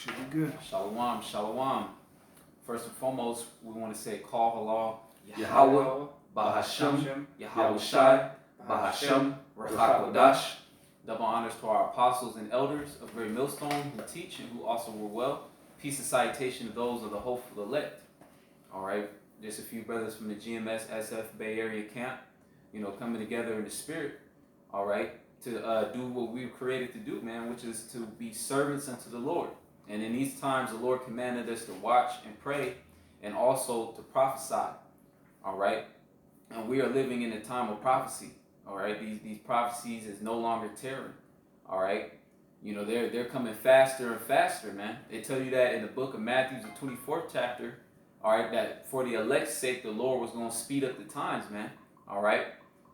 Should be good. Shalom, shalom. First and foremost, we want to say Call Halal, Yahweh, Bahashem, Yahweh Shai, Bahashem, Rachakodash. Double honors to our apostles and elders of Great Millstone who teach and who also were well. Peace and salutation to those of the hopeful elect. All right, just a few brothers from the GMS SF Bay Area camp, coming together in the spirit. All right, to do what we were created to do, man, which is to be servants unto the Lord. And in these times, the Lord commanded us to watch and pray and also to prophesy. All right, and we are living in a time of prophecy. All right, these prophecies is no longer terror. All right, they're coming faster and faster, man. They tell you that in the book of Matthew, the 24th chapter. All right, that for the elect's sake, the Lord was going to speed up the times, man. All right,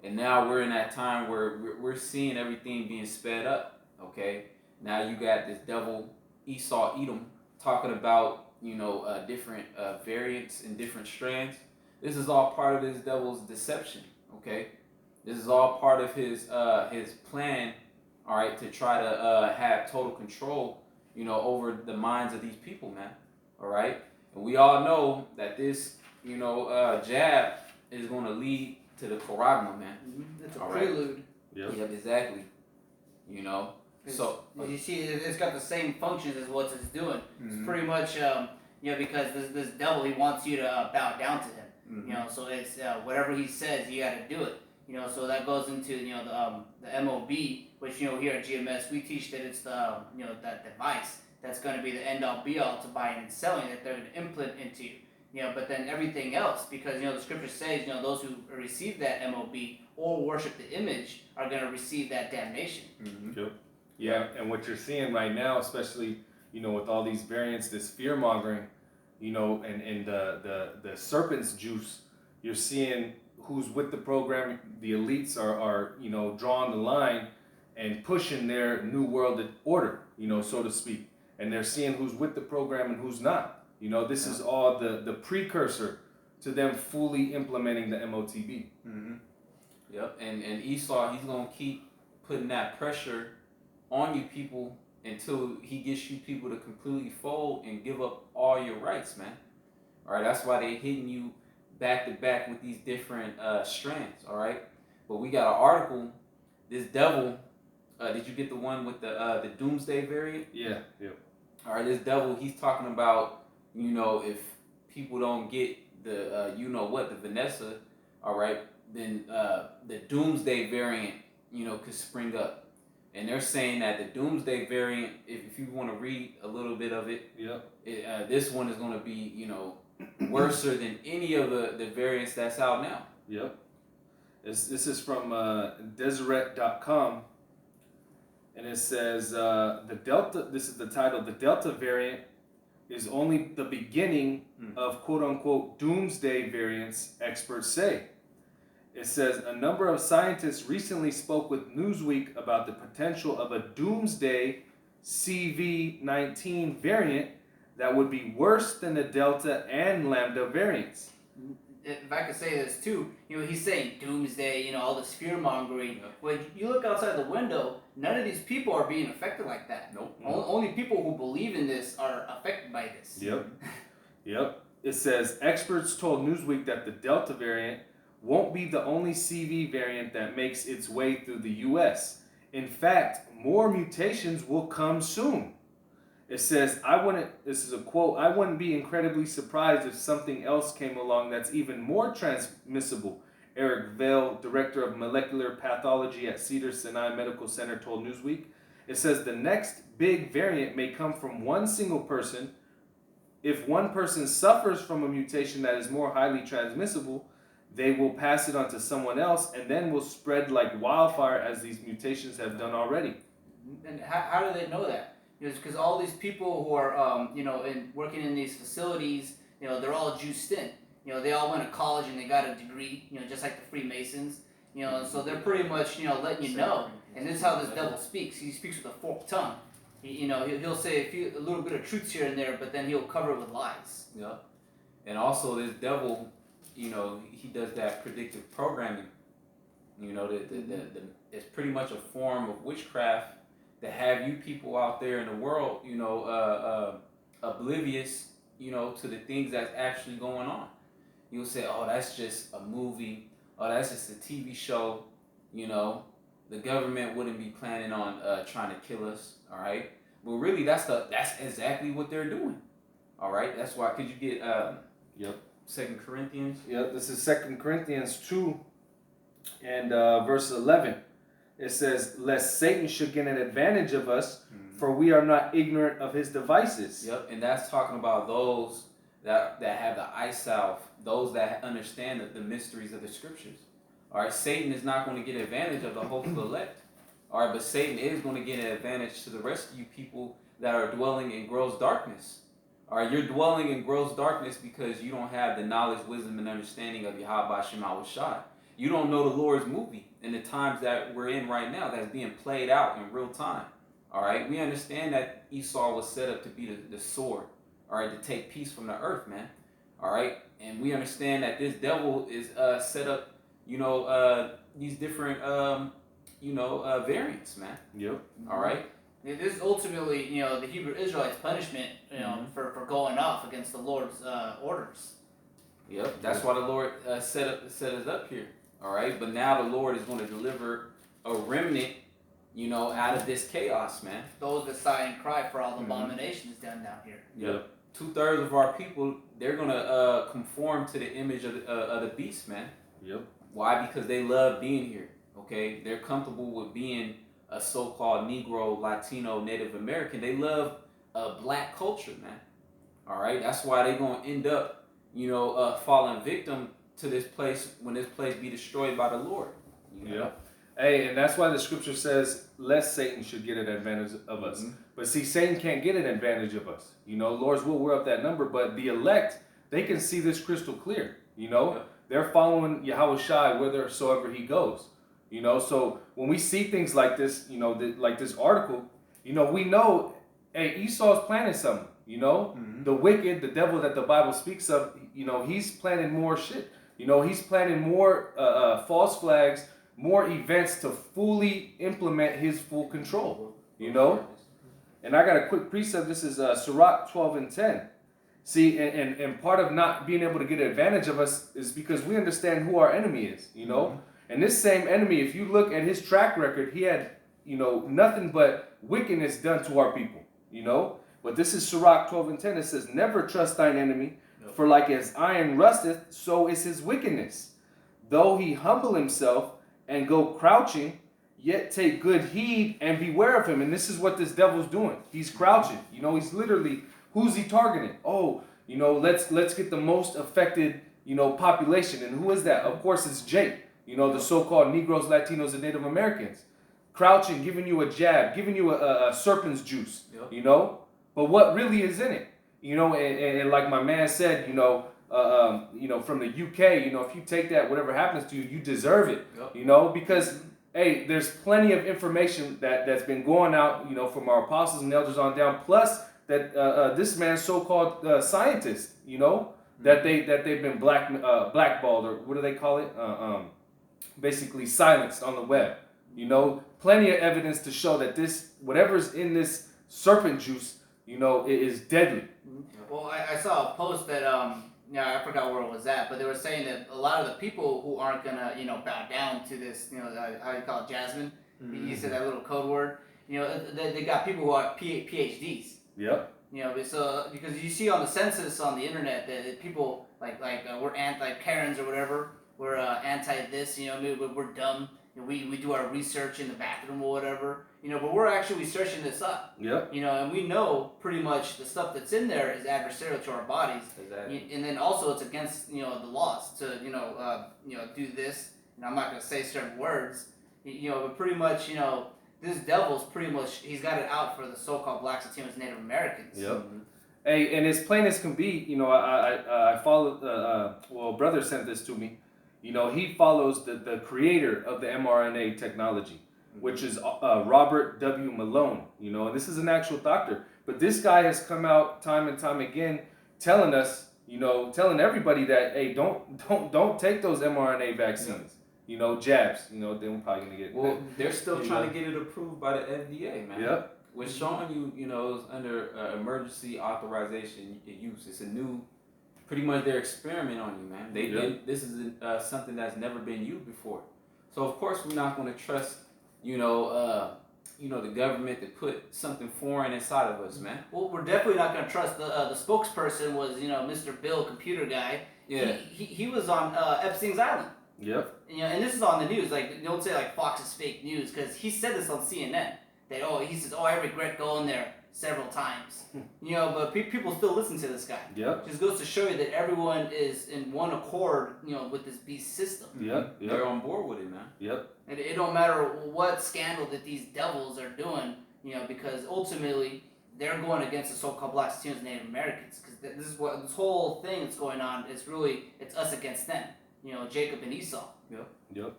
and now we're in that time where we're seeing everything being sped up. Okay, now you got this devil Esau Edom talking about different variants and different strands. This is all part of this devil's deception. Okay. This is all part of his plan, all right, to try to have total control, over the minds of these people, man, all right? And we all know that this, jab is going to lead to the charagma, man. It's a prelude. Right? Yep, exactly. So you see, it's got the same functions as what it's doing. Mm-hmm. It's pretty much, because this devil, he wants you to bow down to him. Mm-hmm. So it's whatever he says, you got to do it. So that goes into the MOB, which here at GMS we teach that it's the that device that's going to be the end all be all to buying and selling that they're going to implant into you. But then everything else, because the scripture says those who receive that MOB or worship the image are going to receive that damnation. Mm-hmm. Yep. Yeah, and what you're seeing right now, especially with all these variants, this fear mongering, and the serpent's juice, you're seeing who's with the program. The elites are drawing the line and pushing their new world order, so to speak. And they're seeing who's with the program and who's not. This is all the precursor to them fully implementing the MOTB. Mm-hmm. Yep, and Esau, he's going to keep putting that pressure on you people until he gets you people to completely fold and give up all your rights, man. All right, that's why they're hitting you back to back with these different strands, all right? But we got an article, this devil, did you get the one with the doomsday variant? Yeah. All right, this devil, he's talking about, if people don't get the, the Vanessa, all right, then the doomsday variant, could spring up. And they're saying that the doomsday variant, if you want to read a little bit of it, this one is going to be, worse than any of the variants that's out now. Yep. This is from Deseret.com, and it says the Delta. This is the title. The Delta variant is only the beginning of quote unquote doomsday variants, experts say. It says a number of scientists recently spoke with Newsweek about the potential of a doomsday CV19 variant that would be worse than the Delta and Lambda variants. If I could say this too, he's saying doomsday, all this fear mongering. When you look outside the window, none of these people are being affected like that. Nope. Only people who believe in this are affected by this. Yep. It says experts told Newsweek that the Delta variant won't be the only CV variant that makes its way through the U.S. In fact, more mutations will come soon. It says, this is a quote, "I wouldn't be incredibly surprised if something else came along that's even more transmissible," Eric Vale, director of molecular pathology at Cedars-Sinai Medical Center, told Newsweek. It says the next big variant may come from one single person. If one person suffers from a mutation that is more highly transmissible, they will pass it on to someone else and then will spread like wildfire as these mutations have done already. And how do they know that? It's because all these people who are, working in these facilities, they're all juiced in. They all went to college and they got a degree, just like the Freemasons. So they're pretty much, letting you know. And this is how this devil speaks. He speaks with a forked tongue. He'll say a little bit of truths here and there, but then he'll cover it with lies. Yeah. And also this devil, he does that predictive programming. It's pretty much a form of witchcraft to have you people out there in the world, oblivious, to the things that's actually going on. You'll say, oh, that's just a movie. Oh, that's just a TV show. The government wouldn't be planning on trying to kill us. All right. But really, that's exactly what they're doing. All right. That's why. Could you get Yep. 2 Corinthians? Yep. This is 2 Corinthians 2 and verse 11. It says, "Lest Satan should get an advantage of us, for we are not ignorant of his devices." Yep. And that's talking about those that have the eye salve, those that understand the mysteries of the scriptures. All right, Satan is not going to get advantage of the hopeful elect. All right, but Satan is going to get an advantage to the rest of you people that are dwelling in gross darkness. All right, you're dwelling in gross darkness because you don't have the knowledge, wisdom, and understanding of Yahweh Shema Shai. You don't know the Lord's movie in the times that we're in right now that's being played out in real time. All right, we understand that Esau was set up to be the sword. All right, to take peace from the earth, man. All right, and we understand that this devil is set up, these different, variants, man. Yep. All right. This is ultimately, the Hebrew Israelites' punishment, for going off against the Lord's orders. Yep. That's why the Lord set us up here. All right. But now the Lord is going to deliver a remnant, out of this chaos, man. Those that sigh and cry for all the abominations done down here. Yep. 2/3 of our people, they're going to conform to the image of the beast, man. Yep. Why? Because they love being here. Okay. They're comfortable with being a so-called Negro, Latino, Native American. They love black culture, man. All right. That's why they're going to end up, falling victim to this place when this place be destroyed by the Lord. Yeah. Hey, and that's why the scripture says, lest Satan should get an advantage of us. But see, Satan can't get an advantage of us. Lord's will, we're up that number. But the elect, they can see this crystal clear. They're following Yahweh Shai whithersoever he goes. So when we see things like this, like this article, we know, hey, Esau's planning something. The wicked, the devil that the Bible speaks of, he's planning more shit. He's planning more false flags, more events to fully implement his full control. And I got a quick precept. This is Sirach 12 and 10. See, and part of not being able to get advantage of us is because we understand who our enemy is. And this same enemy, if you look at his track record, he had, nothing but wickedness done to our people, But this is Sirach 12 and 10. It says, "Never trust thine enemy, for like as iron rusteth, so is his wickedness. Though he humble himself and go crouching, yet take good heed and beware of him." And this is what this devil's doing. He's crouching. He's literally, who's he targeting? Oh, let's get the most affected, population. And who is that? Of course, it's Jake. The so-called Negroes, Latinos, and Native Americans. Crouching, giving you a jab, giving you a serpent's juice, But what really is in it? And like my man said, from the UK, if you take that, whatever happens to you, you deserve it, because, hey, there's plenty of information that's been going out, from our apostles and elders on down, plus that this man's so-called scientist, that they've been blackballed, or what do they call it? Basically silenced on the web. Plenty of evidence to show that this, whatever's in this serpent juice, it is deadly. Well, I saw a post that I forgot where it was at, but they were saying that a lot of the people who aren't gonna bow down to this, how you call it, Jasmine. You said that little code word. They got people who are PhDs. Yep. So because you see on the census on the internet that people like we're Karens or whatever. We're anti this, we're dumb. We do our research in the bathroom or whatever, but we're actually researching this up. Yep. And we know pretty much the stuff that's in there is adversarial to our bodies. Exactly. And then also it's against, the laws to, do this. And I'm not going to say certain words, but pretty much, this devil's pretty much, he's got it out for the so-called blacks, Latinos, Native Americans. Yep. Hey, and as plain as can be, I followed, brother sent this to me. He follows the creator of the mRNA technology, which is Robert W. Malone, and this is an actual doctor. But this guy has come out time and time again telling us, telling everybody that, hey, don't take those mRNA vaccines. jabs. Then we're probably gonna get. Well, they're still trying to get it approved by the FDA, man. Yep. We're showing you, it's under emergency authorization use. It's a new, pretty much their experiment on you, man. This is something that's never been used before. So of course we're not going to trust, the government to put something foreign inside of us, man. Well, we're definitely not going to trust the spokesperson was Mr. Bill, computer guy. Yeah. He was on Epstein's Island. Yep. And this is on the news. Like, don't say like Fox is fake news, because he said this on CNN. That he says, I regret going there several times. But people still listen to this guy. Yep. Just goes to show you that everyone is in one accord, with this beast system. Yep. They're on board with it, man. Yep. And it don't matter what scandal that these devils are doing, because ultimately they're going against the so-called Black Latinos and Native Americans. Because this whole thing that's going on is it's us against them. Jacob and Esau. Yep.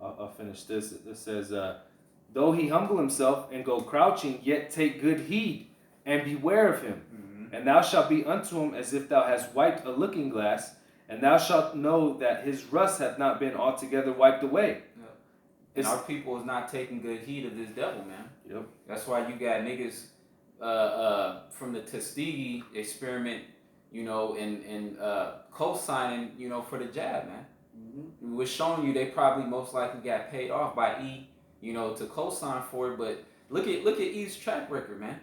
I'll finish this. It says, though he humble himself and go crouching, yet take good heed and beware of him. Mm-hmm. And thou shalt be unto him as if thou hast wiped a looking glass, and thou shalt know that his rust hath not been altogether wiped away. Yep. And our people is not taking good heed of this devil, man. Yep. That's why you got niggas from the Tuskegee experiment, and co-signing, for the jab, man. Mm-hmm. We're showing you they probably most likely got paid off by E, to co-sign for it. But look at E's track record, man.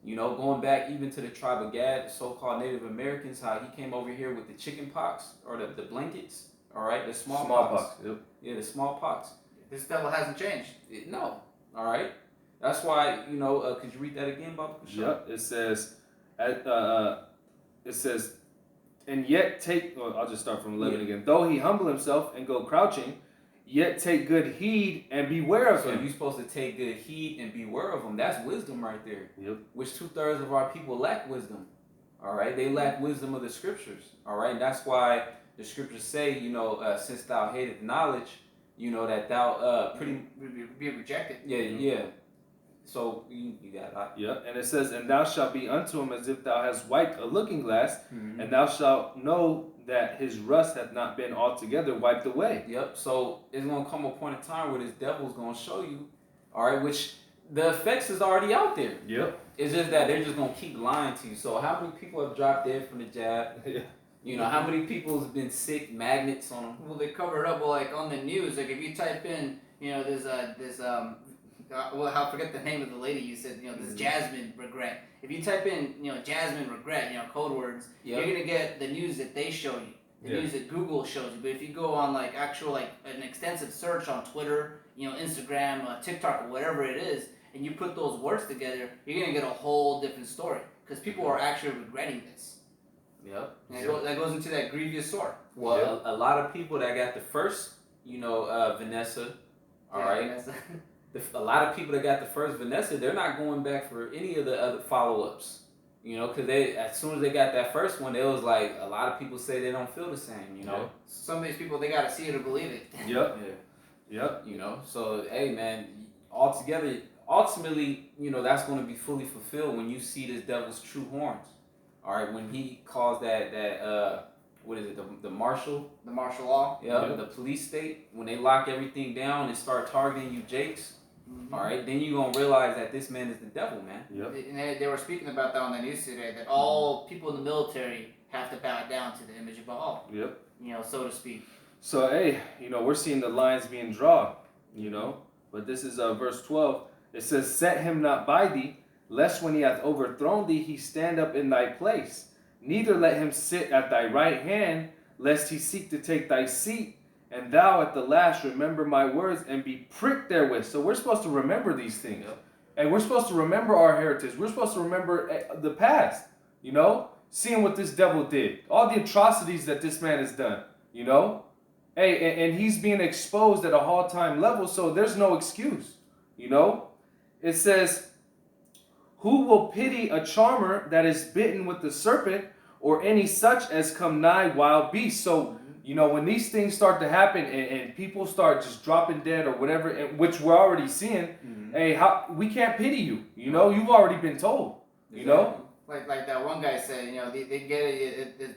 Going back even to the tribe of Gad, the so-called Native Americans, how he came over here with the chicken pox or the blankets, all right, the smallpox. Yep. Yeah, the smallpox. This devil hasn't changed. No, all right. That's why, could you read that again, Baba? Yep. It says, and yet I'll just start from 11 again. Though he humble himself and go crouching, yet take good heed and beware of him. So you're supposed to take good heed and beware of him. That's wisdom right there. Yep. Which 2/3 of our people lack wisdom. All right. They lack wisdom of the scriptures. All right. And that's why the scriptures say, since thou hateth knowledge, that thou be rejected. Yeah. So you got that. Yeah. And it says, and thou shalt be unto him as if thou hast wiped a looking glass, mm-hmm. and thou shalt know that his rust hath not been altogether wiped away. Yep. So it's going to come a point in time where this devil's going to show you, all right, which the effects is already out there. Yep. It's just that they're just going to keep lying to you. So how many people have dropped dead from the jab? How many people have been sick, magnets on them? Well, they cover it up. Well, like on the news, like if you type in, I forget the name of the lady you said, this mm-hmm. Jasmine regret. If you type in, Jasmine regret, code words, you're going to get the news that they show you. The news that Google shows you. But if you go on like an extensive search on Twitter, Instagram, TikTok, or whatever it is, and you put those words together, you're going to get a whole different story. Because people are actually regretting this. Yep. And that goes into that grievous sort. Well, a lot of people that got the first, Vanessa, all right? Vanessa. A lot of people that got the first Vanessa, they're not going back for any of the other follow-ups. Because as soon as they got that first one, it was like a lot of people say they don't feel the same, Some of these people, they got to see it to believe it. Yep. Yep. So, hey, man, ultimately, that's going to be fully fulfilled when you see this devil's true horns. All right, when he calls that what is it, the martial? The martial law? Yeah, the police state. When they lock everything down and start targeting you jakes, mm-hmm. all right, then you're going to realize that this man is the devil, man. Yep. And they were speaking about that on the news today, that all people in the military have to bow down to the image of Baal. Yep. So to speak. So, hey, we're seeing the lines being drawn, But this is verse 12. It says, set him not by thee, lest when he hath overthrown thee, he stand up in thy place. Neither let him sit at thy right hand, lest he seek to take thy seat. And thou at the last remember my words and be pricked therewith. So we're supposed to remember these things. Yep. And we're supposed to remember our heritage. We're supposed to remember the past, seeing what this devil did. All the atrocities that this man has done, Hey, and he's being exposed at a all-time level, so there's no excuse, It says, who will pity a charmer that is bitten with the serpent, or any such as come nigh wild beasts? So, when these things start to happen and people start just dropping dead or whatever, which we're already seeing, mm-hmm. Hey, we can't pity you. You've already been told. Like that one guy said, they get it.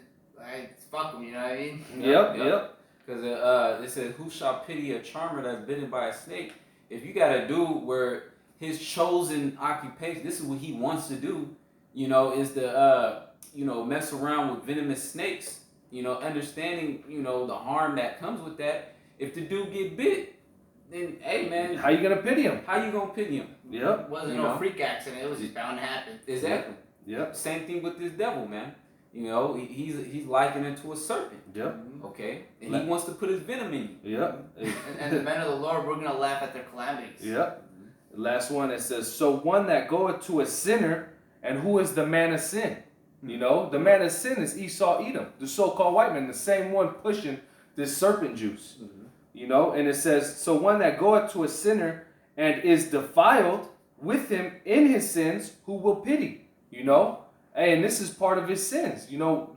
Fuck them. You know what I mean? Yep. Because it says, who shall pity a charmer that's bitten by a snake? If you got a dude where his chosen occupation, this is what he wants to do, is to, mess around with venomous snakes, understanding, the harm that comes with that. If the dude get bit, then, hey, man. How you going to pity him? How you going to pity him? Yep. It wasn't no freak accident. It was just bound to happen. Exactly. Yep. Same thing with this devil, man. He's likened into a serpent. Yep. Okay? And he wants to put his venom in you. Yep. and the men of the Lord, we're going to laugh at their calamities. Yep. The last one, it says, so one that goeth to a sinner, and who is the man of sin? The man of sin is Esau Edom, the so-called white man, the same one pushing this serpent juice. And it says, so one that goeth to a sinner and is defiled with him in his sins, who will pity? And this is part of his sins,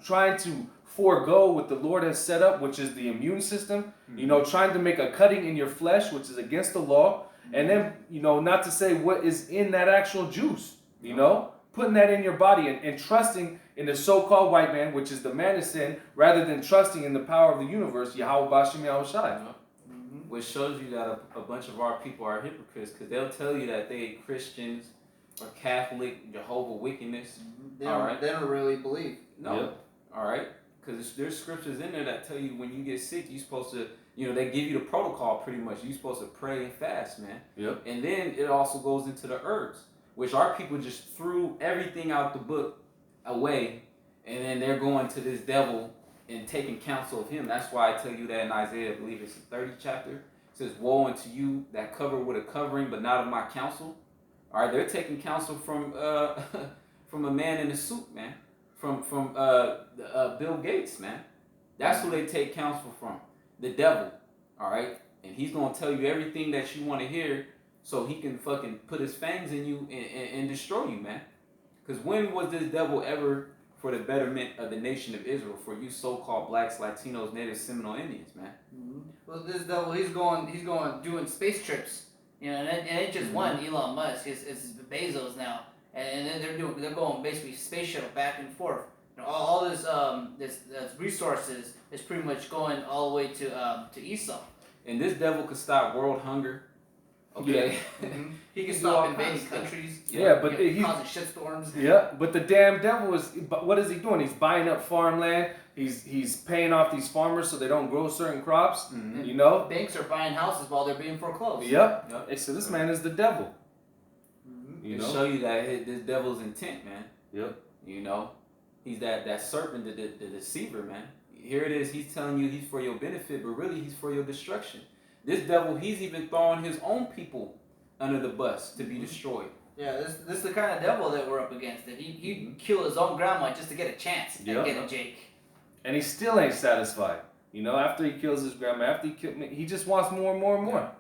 trying to forego what the Lord has set up, which is the immune system, trying to make a cutting in your flesh, which is against the law, and then, not to say what is in that actual juice, putting that in your body and trusting in the so-called white man, which is the man of sin, rather than trusting in the power of the universe, Yahweh Bashim Yahushai. Which shows you that a bunch of our people are hypocrites, because they'll tell you that they Christians or Catholic, Jehovah wickedness. They don't really believe. No. Yep. All right. Because there's scriptures in there that tell you when you get sick, you're supposed to, they give you the protocol pretty much. You're supposed to pray and fast, man. Yep. And then it also goes into the herbs, which our people just threw everything out the book away, and then they're going to this devil and taking counsel of him. That's why I tell you that in Isaiah, I believe it's the 30th chapter. It says, woe unto you that cover with a covering, but not of my counsel. All right, they're taking counsel from from a man in a suit, man. From Bill Gates, man. That's who they take counsel from. The devil. All right? And he's going to tell you everything that you want to hear so he can fucking put his fangs in you and destroy you, man. Because when was this devil ever for the betterment of the nation of Israel, for you so-called blacks, Latinos, Native Seminole Indians, man? Well, this devil, he's going doing space trips, and it ain't just one Elon Musk. It's Bezos now, and then they're going basically space shuttle back and forth. All this resources is pretty much going all the way to Esau. And this devil could stop world hunger. Okay. Yeah. He can stop invading countries. Yeah, but he's causing shitstorms. Yeah, but the damn devil is. What is he doing? He's buying up farmland. He's paying off these farmers so they don't grow certain crops. Banks are buying houses while they're being foreclosed. Yep. So this man is the devil. To show you that this devil's intent, man. Yep. He's that serpent, the deceiver, man. Here it is. He's telling you he's for your benefit, but really he's for your destruction. This devil, he's even throwing his own people under the bus to be destroyed. Yeah, this is the kind of devil that we're up against. That he'd kill his own grandma just to get a chance at getting Jake. And he still ain't satisfied. After he kills his grandma, after he killed me, he just wants more and more and more.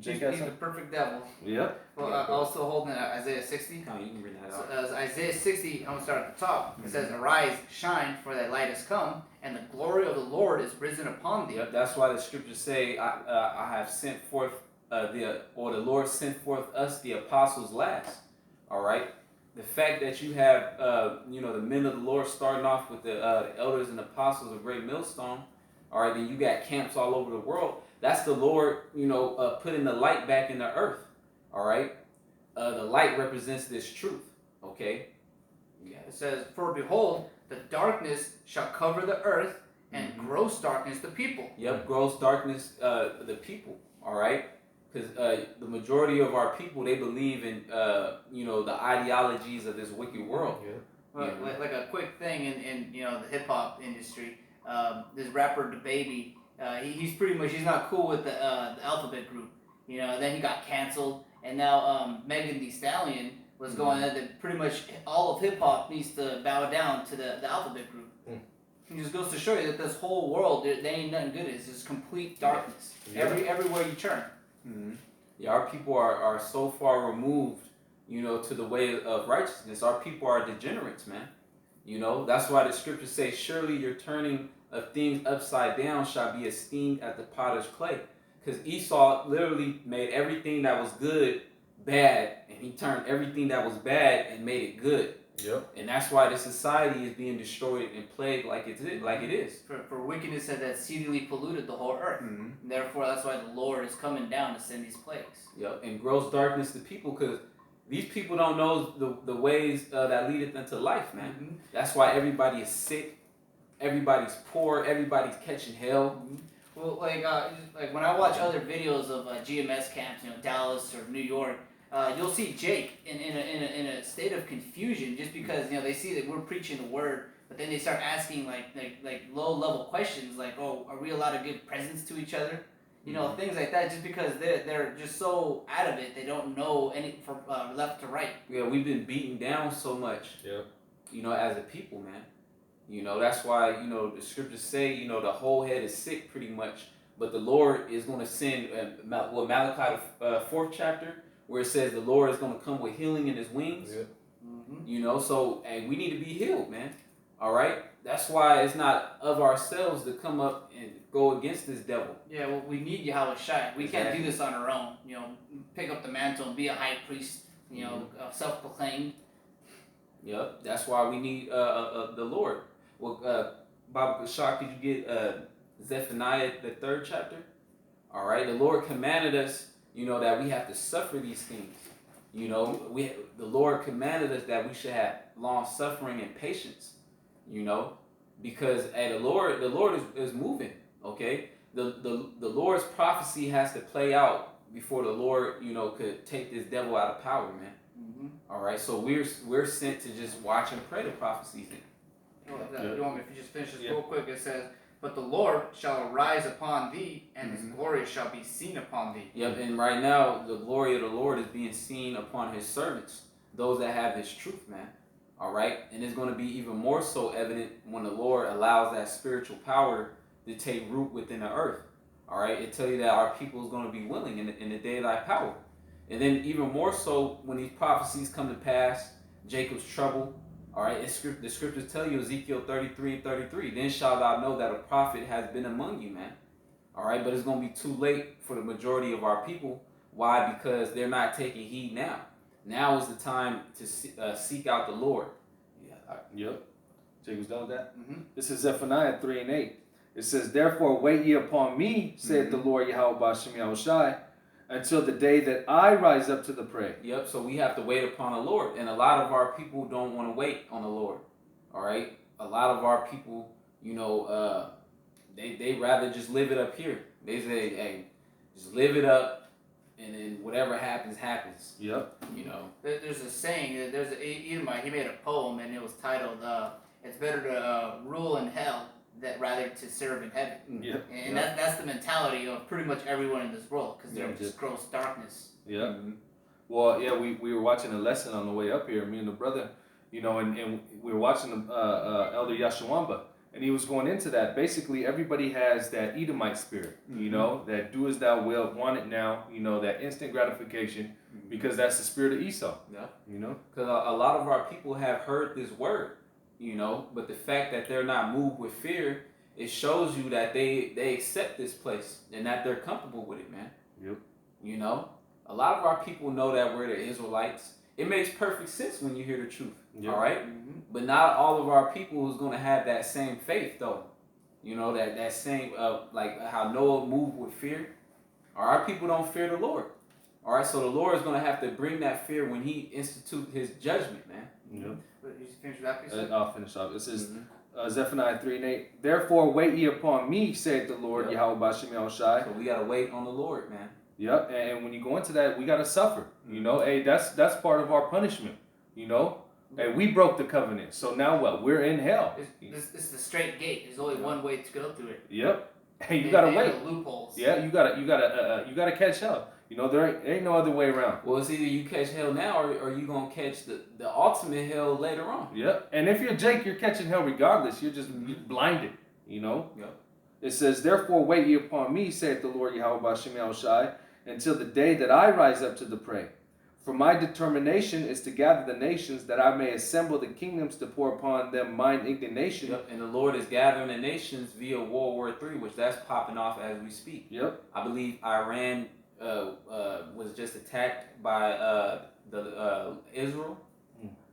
Jake he's the perfect devil. Yep. Well, also holding Isaiah 60. Oh, you can read that out. So, Isaiah 60, I'm going to start at the top. It says, arise, shine, for thy light has come, and the glory of the Lord is risen upon thee. Yep, that's why the scriptures say, I have sent forth, the Lord sent forth us, the apostles, last. All right? The fact that you have, the men of the Lord starting off with the elders and apostles of Great Millstone, all right, then you got camps all over the world. That's the Lord, putting the light back in the earth. All right? The light represents this truth. Okay? Yeah. It says, for behold, the darkness shall cover the earth, and gross darkness the people. Yep, gross darkness the people. All right? Because the majority of our people, they believe in, the ideologies of this wicked world. Yeah. Well, like a quick thing in the hip-hop industry, this rapper, DaBaby, he's pretty much, he's not cool with the Alphabet Group, then he got canceled, and now Megan Thee Stallion was going that pretty much all of hip-hop needs to bow down to the Alphabet Group. It just goes to show you that this whole world, there ain't nothing good. It's just complete darkness. Everywhere you turn. Yeah, our people are so far removed, to the way of righteousness. Our people are degenerates, man. That's why the scriptures say, surely your turning of things upside down shall be esteemed at the potter's clay. Because Esau literally made everything that was good bad, and he turned everything that was bad and made it good. Yep. And that's why the society is being destroyed and plagued like it is. For wickedness that exceedingly polluted the whole earth. And therefore, that's why the Lord is coming down to send these plagues. Yep. And gross darkness to people, because these people don't know the ways that leadeth into life, man. That's why everybody is sick, everybody's poor, everybody's catching hell. Well, like when I watch other videos of GMS camps, Dallas or New York, you'll see Jake in a state of confusion just because they see that we're preaching the word, but then they start asking like low level questions like, oh, are we allowed to give presents to each other? Things like that, just because they're just so out of it, they don't know any from left to right. Yeah, we've been beaten down so much. Yeah. As a people, man. That's why, the scriptures say, the whole head is sick pretty much. But the Lord is going to send, Malachi, the 4th chapter, where it says the Lord is going to come with healing in his wings. Yeah. So, and we need to be healed, man. All right? That's why it's not of ourselves to come up and go against this devil. Yeah, well, we need Yahweh Shai. We can't do this on our own. Pick up the mantle and be a high priest, self-proclaimed. Yep, that's why we need the Lord. Well, Baba Kashak, could you get Zephaniah, the 3rd chapter? All right, the Lord commanded us, that we have to suffer these things. The Lord commanded us that we should have long suffering and patience. Because the Lord is moving. Okay, the Lord's prophecy has to play out before the Lord, could take this devil out of power, man. All right, so we're sent to just watch and pray the prophecies. You want me to just finish this real quick? It says, "But the Lord shall arise upon thee, and his glory shall be seen upon thee." Yep, and right now the glory of the Lord is being seen upon his servants, those that have his truth, man. All right, and it's going to be even more so evident when the Lord allows that spiritual power to take root within the earth. All right, it tell you that our people is going to be willing in the day of thy power. And then even more so when these prophecies come to pass, Jacob's trouble. All right, the scriptures tell you, Ezekiel 33:33, then shalt thou know that a prophet has been among you, man. All right, but it's going to be too late for the majority of our people. Why? Because they're not taking heed now. Now is the time to seek out the Lord. Yep. Jacob's done with that? This is Zephaniah 3:8. It says, "Therefore wait ye upon me, saith the Lord Yahweh B'Shem Yahushai, until the day that I rise up to the prey." Yep, so we have to wait upon the Lord. And a lot of our people don't want to wait on the Lord. All right? A lot of our people, they rather just live it up here. They say, hey, just live it up, and then whatever happens, happens. Yep. There's a saying, there's an Edomite, he made a poem, and it was titled, "It's better to rule in hell rather to serve in heaven." Yep. And that's the mentality of pretty much everyone in this world, because they're just gross darkness. Yeah. Well, yeah, we were watching a lesson on the way up here, me and the brother, and we were watching Elder Yashawamba, and he was going into that. Basically, everybody has that Edomite spirit, that do as thou wilt, want it now, that instant gratification, because that's the spirit of Esau. Yeah. Because a lot of our people have heard this word, but the fact that they're not moved with fear, it shows you that they accept this place and that they're comfortable with it, man. Yep. A lot of our people know that we're the Israelites. It makes perfect sense when you hear the truth. Yep. All right? But not all of our people is going to have that same faith, though. That same, like how Noah moved with fear. Our people don't fear the Lord. All right? So the Lord is going to have to bring that fear when he institute his judgment, man. Yep. You finish that piece? I'll finish off. It says, Zephaniah 3:8, "Therefore wait ye upon me, saith the Lord, Yahweh B'Shem Yahushai." So we got to wait on the Lord, man. Yep, and when you go into that, we got to suffer. Hey, that's part of our punishment. Hey, we broke the covenant, so now what? We're in hell. It's the straight gate. There's only one way to go through it. Yep. Hey, you gotta wait. Loopholes. Yeah, you gotta catch hell. There ain't no other way around. Well, it's either you catch hell now or you gonna catch the ultimate hell later on. Yep. And if you're Jake, you're catching hell regardless. You're just blinded. Yep. It says, "Therefore wait ye upon me, saith the Lord Yahweh B'Shem Yahushai, until the day that I rise up to the prey. For my determination is to gather the nations, that I may assemble the kingdoms to pour upon them mine indignation." Yep. And the Lord is gathering the nations via World War III, which that's popping off as we speak. Yep. I believe Iran was just attacked by Israel.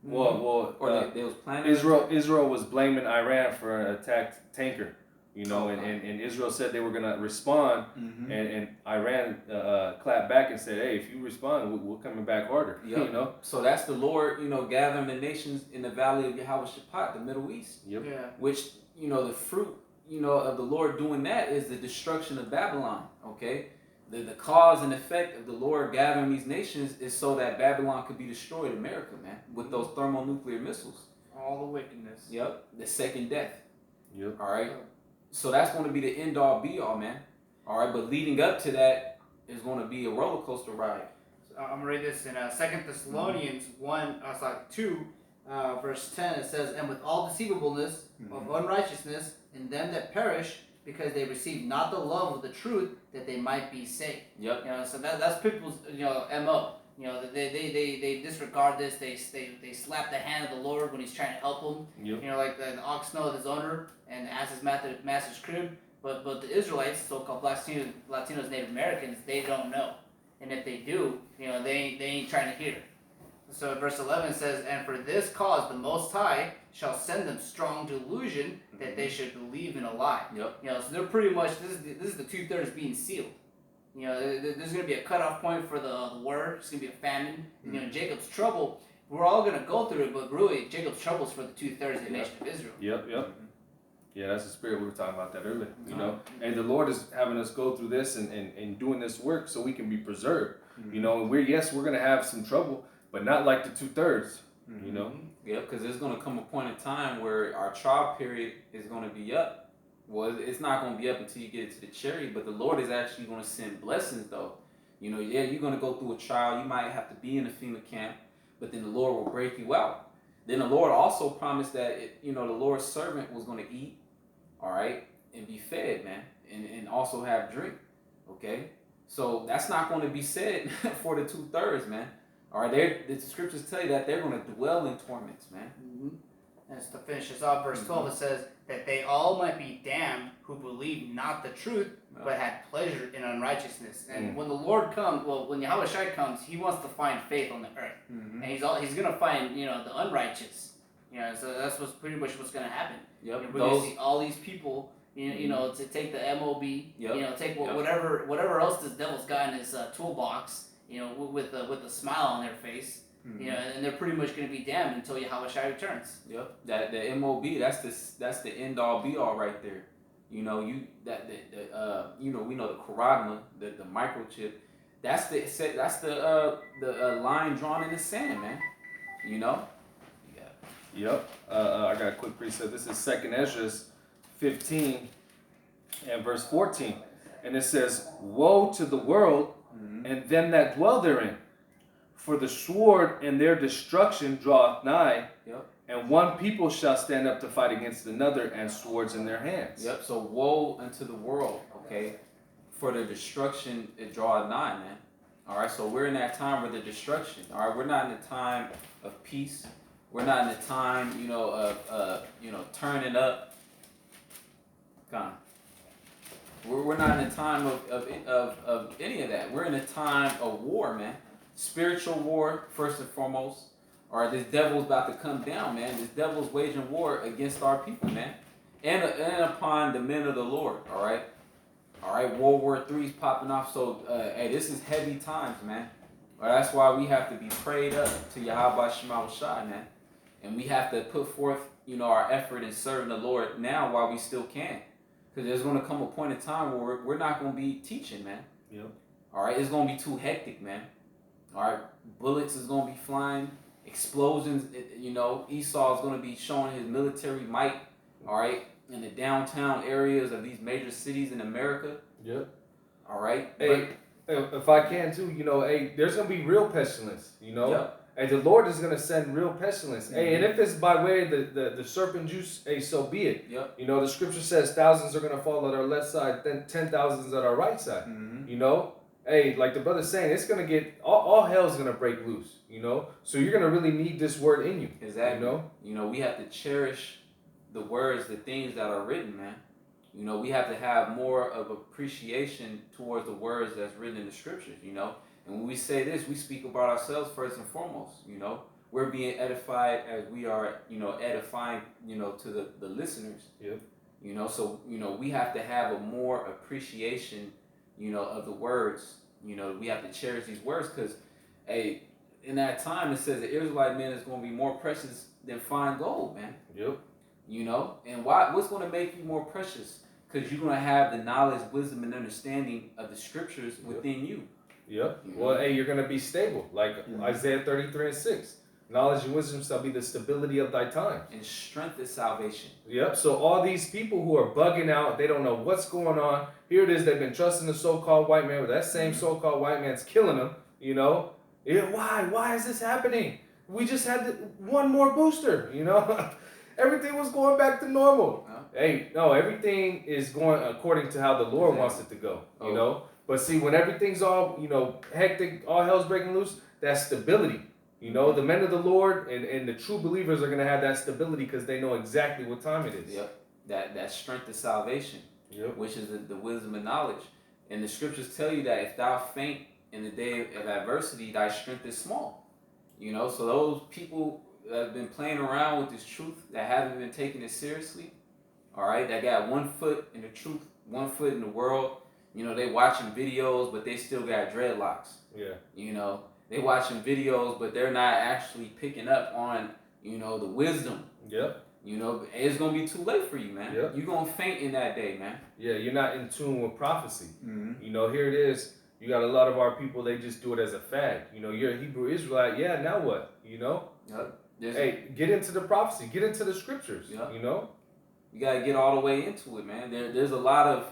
Well, or they was planning. Israel was blaming Iran for an attacked tanker. You know, Okay. and Israel said they were gonna respond, and Iran clapped back and said, "Hey, if you respond, we're coming back harder." Yep. You know. So that's the Lord, gathering the nations in the valley of Yahweh Shaphat, the Middle East. Yep. Yeah. Which the fruit of the Lord doing that is the destruction of Babylon. Okay. The cause and effect of the Lord gathering these nations is so that Babylon could be destroyed, America, man, with those thermonuclear missiles. All the wickedness. Yep. The second death. Yep. All right. So that's going to be the end all be all, man. All right. But leading up to that is going to be a roller coaster ride. So I'm gonna read this in 2 Thessalonians 2, verse 10. It says, "And with all deceivableness of unrighteousness in them that perish, because they receive not the love of the truth, that they might be saved." Yep. So that's people's MO. They disregard this. They slap the hand of the Lord when He's trying to help them. Yep. Like the ox knoweth his owner and as his master's crib. But the Israelites, so-called Latinos, Native Americans, they don't know. And if they do, they ain't trying to hear. So verse 11 says, "And for this cause the Most High shall send them strong delusion that they should believe in a lie." Yep. So they're pretty much, this is the 2/3 being sealed. There's going to be a cutoff point for the word. It's going to be a famine. Jacob's trouble, we're all going to go through it, but really Jacob's trouble is for the 2/3 of the nation of Israel. Yep. Yeah, that's the spirit. We were talking about that earlier. And the Lord is having us go through this and doing this work so we can be preserved. And we're gonna have some trouble, but not like the 2/3. Yeah, because there's going to come a point in time where our trial period is going to be up. Well, it's not going to be up until you get to the chariot, but the Lord is actually going to send blessings, though. You're going to go through a trial. You might have to be in a FEMA camp, but then the Lord will break you out. Then the Lord also promised that, the Lord's servant was going to eat, all right, and be fed, man, and also have drink, okay? So that's not going to be said for the 2/3, man. All right, the scriptures tell you that they're going to dwell in torments, man. And to finish this off, verse 12, it says that they all might be damned who believed not the truth, but had pleasure in unrighteousness. And when the Lord comes, when Yahweh Shai comes, He wants to find faith on the earth, and He's going to find the unrighteous. So that's pretty much what's going to happen. Yep. We're going to see all these people, to take the MOB, take whatever else this devil's got in his toolbox, with a smile on their face. And they're pretty much going to be damned until Yahweh Shai returns. Yep. That the MOB, that's the end all be all right there. We know the carotid, the microchip. That's the line drawn in the sand, man. Yep. I got a quick precept. This is 2 Ezra 15 and verse 14, and it says, "Woe to the world and them that dwell therein, for the sword and their destruction draweth nigh, and one people shall stand up to fight against another, and swords in their hands." Yep. So woe unto the world, okay, for the destruction it draweth nigh, man. All right. So we're in that time of the destruction. All right. We're not in the time of peace. We're not in the time, of turning up. Gone. We're not in the time of any of that. We're in a time of war, man. Spiritual war, first and foremost. All right, this devil's about to come down, man. This devil's waging war against our people, man. And upon the men of the Lord, all right? All right, World War III is popping off. So, this is heavy times, man. Well, that's why we have to be prayed up to Yahweh Shema Shai, man. And we have to put forth, our effort in serving the Lord now while we still can. Because there's going to come a point in time where we're not going to be teaching, man. Yep. All right, it's going to be too hectic, man. All right, bullets is going to be flying, explosions. Esau is going to be showing his military might. All right, in the downtown areas of these major cities in America. Yep. All right. Hey, if I can too, there's going to be real pestilence. Yep. And the Lord is going to send real pestilence. Hey, and if it's by way of the serpent juice, hey, so be it. Yep. The scripture says thousands are going to fall at our left side, then 10,000s at our right side. Hey, like the brother's saying, it's going to get, all hell's going to break loose, So you're going to really need this word in you. Exactly. We have to cherish the words, the things that are written, man. We have to have more of appreciation towards the words that's written in the scriptures, And when we say this, we speak about ourselves first and foremost, we're being edified as we are, edifying, to the listeners. Yep. So, we have to have a more appreciation, of the words. We have to cherish these words because, hey, in that time it says the Israelite man is going to be more precious than fine gold, man. Yep. And what's going to make you more precious? Because you're going to have the knowledge, wisdom, and understanding of the scriptures within you. Yep. Well, hey, you're going to be stable. Like Isaiah 33:6. Knowledge and wisdom shall be the stability of thy times. And strength is salvation. Yep. So all these people who are bugging out, they don't know what's going on. Here it is. They've been trusting the so-called white man, but that same so-called white man's killing them. Yeah, why? Why is this happening? We just had one more booster. Everything was going back to normal. Hey, no, everything is going according to how the Lord wants it to go. But see, when everything's all hectic, all hell's breaking loose, that's stability. The men of the Lord and the true believers are going to have that stability because they know exactly what time it is. Yep. That strength is salvation, which is the wisdom and knowledge. And the scriptures tell you that if thou faint in the day of adversity, thy strength is small. So those people that have been playing around with this truth, that haven't been taking it seriously, all right, that got 1 foot in the truth, 1 foot in the world. They watching videos, but they still got dreadlocks. Yeah. They watching videos, but they're not actually picking up on, the wisdom. Yep. It's going to be too late for you, man. Yep. You're going to faint in that day, man. Yeah, you're not in tune with prophecy. Mm-hmm. Here it is. You got a lot of our people, they just do it as a fad. You're a Hebrew Israelite. Yeah, now what? Yep. Hey, get into the prophecy. Get into the scriptures. Yep. You got to get all the way into it, man. There's a lot of,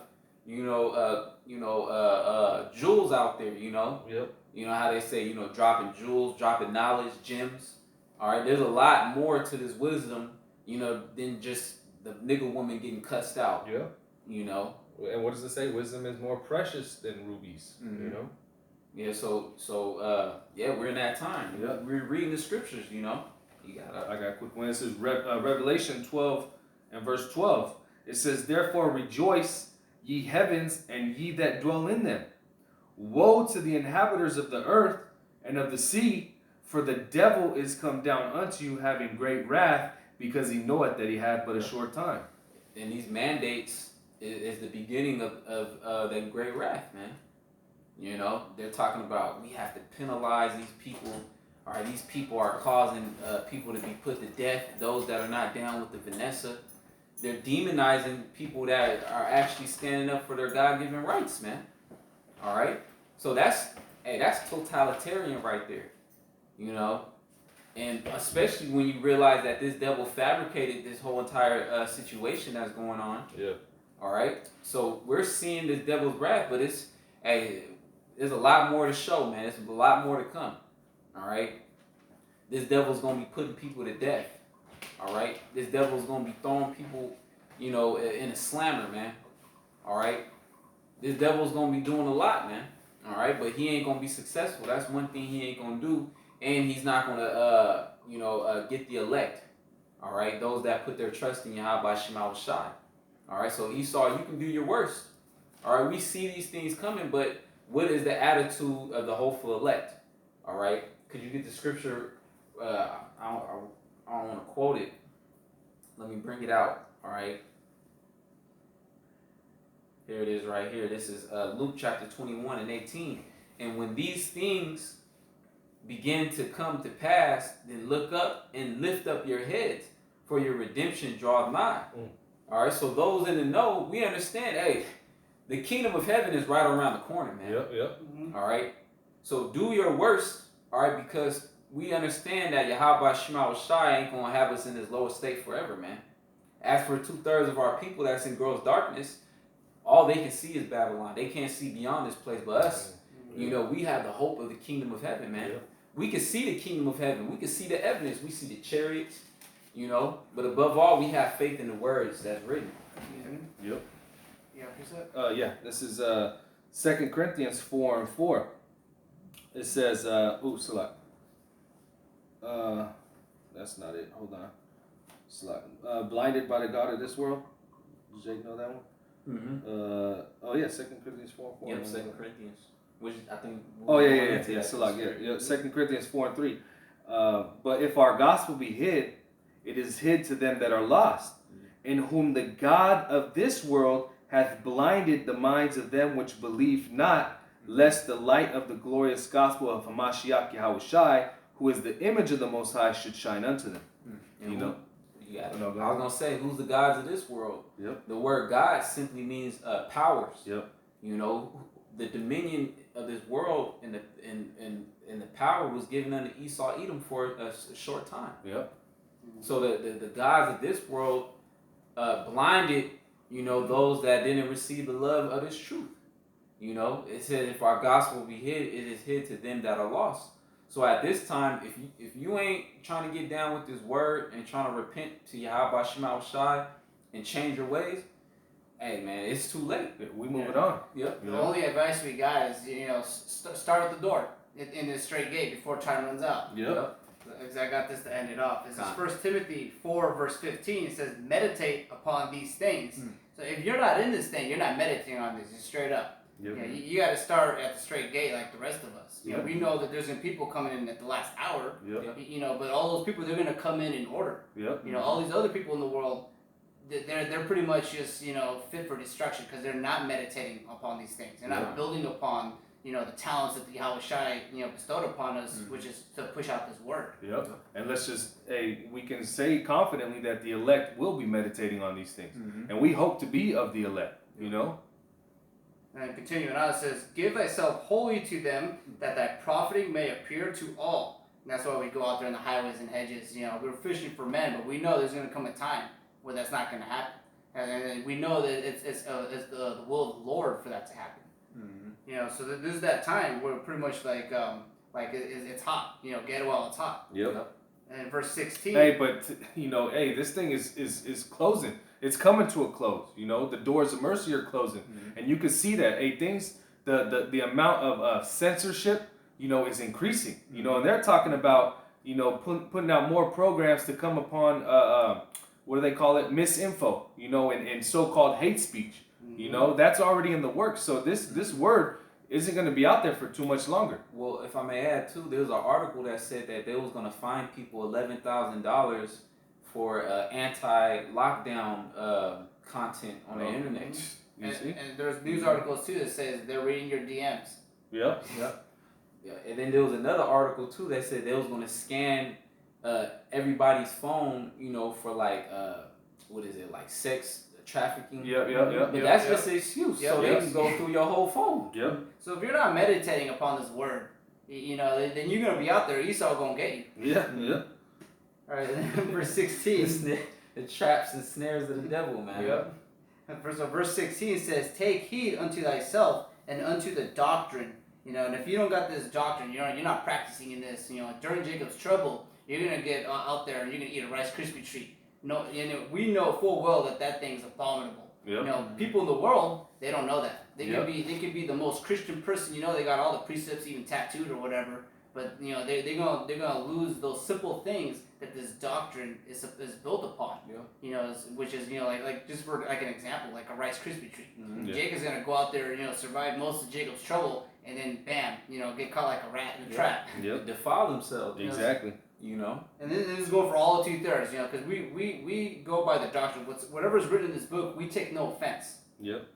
jewels out there, Yep. How they say, dropping jewels, dropping knowledge, gems. All right, there's a lot more to this wisdom, than just the nigga woman getting cussed out. Yeah. And what does it say? Wisdom is more precious than rubies. Mm-hmm. Yeah. So we're in that time. Yeah. We're reading the scriptures. You gotta. I got a quick one. This is Revelation 12 and verse 12. It says, "Therefore rejoice, ye heavens, and ye that dwell in them. Woe to the inhabitants of the earth and of the sea, for the devil is come down unto you, having great wrath, because he knoweth that he hath but a short time." And these mandates is the beginning of that great wrath, man. They're talking about we have to penalize these people. All right, these people are causing people to be put to death. Those that are not down with the Vanessa, they're demonizing people that are actually standing up for their God-given rights, man. All right, so that's totalitarian right there, and especially when you realize that this devil fabricated this whole entire situation that's going on. Yeah. All right, so we're seeing this devil's wrath, but there's a lot more to show, man. There's a lot more to come. All right, this devil's gonna be putting people to death. All right, this devil's gonna be throwing people, in a slammer, man. All right, this devil's gonna be doing a lot, man. All right, but he ain't gonna be successful. That's one thing he ain't gonna do, and he's not gonna, get the elect. All right, those that put their trust in Yahweh Shema Shai. All right, so Esau, you can do your worst. All right, we see these things coming, but what is the attitude of the hopeful elect? All right, could you get the scripture? I don't want to quote it. Let me bring it out. All right. Here it is right here. This is Luke chapter 21 and 18. And when these things begin to come to pass, then look up and lift up your heads, for your redemption draweth nigh. All right, so those in the know, we understand, hey, the kingdom of heaven is right around the corner, man. Yep. Mm-hmm. All right, so do your worst, all right, because we understand that Yahweh Shema Shai ain't going to have us in this lower state forever, man. As for 2/3 of our people that's in gross darkness, all they can see is Babylon. They can't see beyond this place. But us, we have the hope of the kingdom of heaven, man. We can see the kingdom of heaven. We can see the evidence. We see the chariots, But above all, we have faith in the words that's written. Yep. Yeah, who's that? Yeah, this is 2 Corinthians 4 and 4. It says, Salah. That's not it. Hold on. Salah. Blinded by the God of this world. Did Jake know that one? Mm-hmm. 2 Corinthians 4 and 4. Yep, 2 Corinthians. Which I think. Salah, yeah. 2 Corinthians 4 and 3. But if our gospel be hid, it is hid to them that are lost, in whom the God of this world hath blinded the minds of them which believe not, lest the light of the glorious gospel of Hamashiach Yahushai, who is the image of the Most High, should shine unto them. And You know? You got it. No, I go was ahead. gonna say, who's the gods of this world? Yep. The word God simply means powers. Yep. You know, the dominion of this world and the power was given unto Esau Edom for a short time. Yep. So the gods of this world blinded, you know, those that didn't receive the love of His truth. You know, it said, if our gospel be hid, it is hid to them that are lost. So at this time, if you ain't trying to get down with this word and trying to repent to Yahweh Shema Shai and change your ways, hey man, it's too late. We moving on. Yep. The only advice we got is, start at the door in the straight gate before time runs out. Yep. Because I got this to end it off. This is 1 Timothy 4, verse 15. It says, meditate upon these things. So if you're not in this thing, you're not meditating on this. Just straight up. Yep. You got to start at the straight gate like the rest of us. Yep. We know that there's going to be people coming in at the last hour. Yep. But all those people, they're going to come in order. Yep. All these other people in the world, they're pretty much just fit for destruction because they're not meditating upon these things. They're not building upon the talents that the Yahweh Shai bestowed upon us, which is to push out this word. Yep. And let's just we can say confidently that the elect will be meditating on these things, and we hope to be of the elect. And continuing on, it says, give thyself wholly to them, that thy profiting may appear to all. And that's why we go out there in the highways and hedges. We're fishing for men, but we know there's going to come a time where that's not going to happen. And we know that it's the will of the Lord for that to happen. So this is that time where pretty much it's hot. Get it while it's hot. Yep. And in verse 16. Hey, but this thing is closing. It's coming to a close. The doors of mercy are closing, and you can see that. Hey, things the amount of censorship is increasing. And they're talking about putting out more programs to come upon what do they call it, misinfo. And so-called hate speech. That's already in the works. So this word isn't going to be out there for too much longer. Well, if I may add too, there was an article that said that they was going to fine people $11,000 for anti-lockdown content on the internet. And there's news articles too that says they're reading your DMs. Yep. Yeah, and then there was another article too that said they was going to scan everybody's phone, for what is it, like sex trafficking? But that's just an excuse, so they can go through your whole phone. Yep. So if you're not meditating upon this word, then you're gonna be out there. Esau gonna get you. Yeah. All right, verse 16. The traps and snares of the devil, man. Yep. So verse 16 says, "Take heed unto thyself and unto the doctrine." And if you don't got this doctrine, you're not practicing in this. During Jacob's trouble, you're gonna get out there and you're gonna eat a Rice Krispie treat. No, we know full well that thing's abominable. Yep. People in the world, they don't know that. They could be the most Christian person. They got all the precepts even tattooed or whatever. But they're gonna lose those simple things that this doctrine is built upon. Which is like just for like an example, like a Rice Krispie treat. Jacob's gonna go out there, survive most of Jacob's trouble, and then bam, get caught like a rat in a trap. Yep. Defile themselves. Exactly. And this is going for all the 2/3, because we go by the doctrine. Whatever's written in this book, we take no offense. Yep.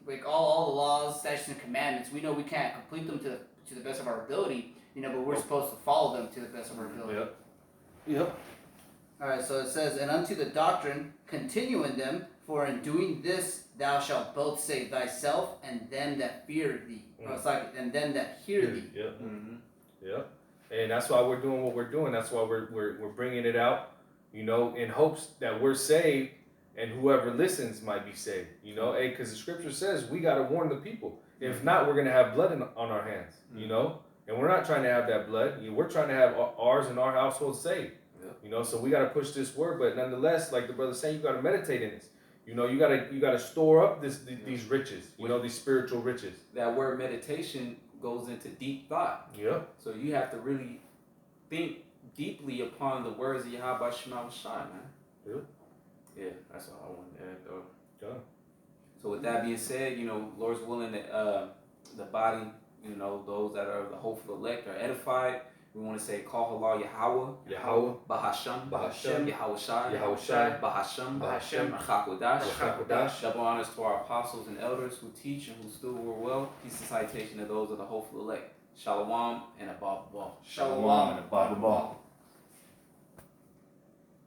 Like all the laws, statutes, and commandments, we know we can't complete them to the best of our ability, but we're supposed to follow them to the best of our ability. Yep. All right, so it says, "And unto the doctrine continue in them, for in doing this thou shalt both save thyself and them that fear thee." And them that hear thee. Yep. Yep. And that's why we're doing what we're doing. That's why we're bringing it out, in hopes that we're saved and whoever listens might be saved. Because the scripture says we got to warn the people. If not, we're going to have blood on our hands, and we're not trying to have that blood. We're trying to have ours and our household saved. So we got to push this word. But nonetheless, like the brother's saying, you got to meditate in this. You got to store up these riches. These spiritual riches. That word meditation goes into deep thought. Yeah. So you have to really think deeply upon the words of Yahweh Shema Shai, man. Yeah, that's all I want to add, though. Yeah. So with that being said, Lord's willing that the body, those that are the hopeful elect are edified. We want to say Call Allah Yahweh, Yahweh, Bahasham, Bahasham, Yahweh Shai, Yahushai, Bahasham, Bahasham, Rachakodash. Rachakodash. Double honors to our apostles and elders who teach and who still were well. Peace and citation to those of the hopeful elect. Shalom and above all. Shalom and above all.